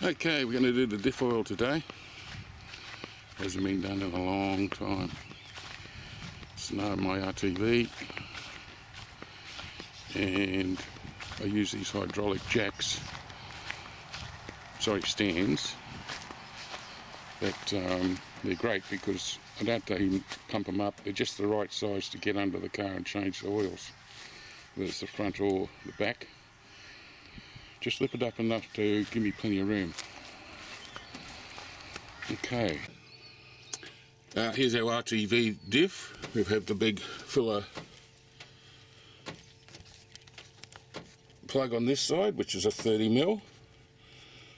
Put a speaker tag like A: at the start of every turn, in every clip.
A: Okay, we're going to do the diff oil today. Hasn't been done in a long time. It's now my RTV, and I use these hydraulic stands, but they're great because I don't have to pump them up. They're just the right size to get under the car and change the oils, whether it's the front or the back. Just lift it up enough to give me plenty of room. Okay, here's our RTV diff. We have the big filler plug on this side, which is a 30mm.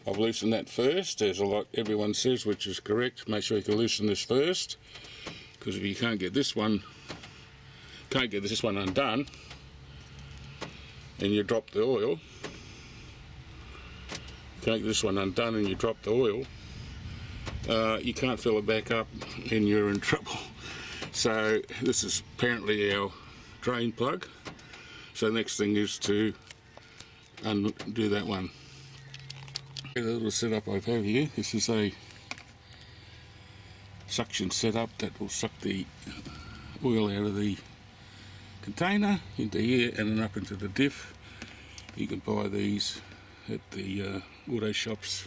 A: I've loosened that first, as a lot everyone says, which is correct. Make sure you can loosen this first, because if you can't get this one undone, and you drop the oil, can't get this one undone and you drop the oil, you can't fill it back up and you're in trouble. So this is apparently our drain plug. So the next thing is to undo that one. The little setup I have here, this is a suction setup that will suck the oil out of the container into here and then up into the diff. You can buy these at the auto shops.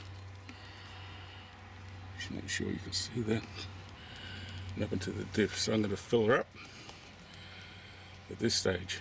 A: Just make sure you can see that. And up into the diff. So I'm going to fill her up at this stage.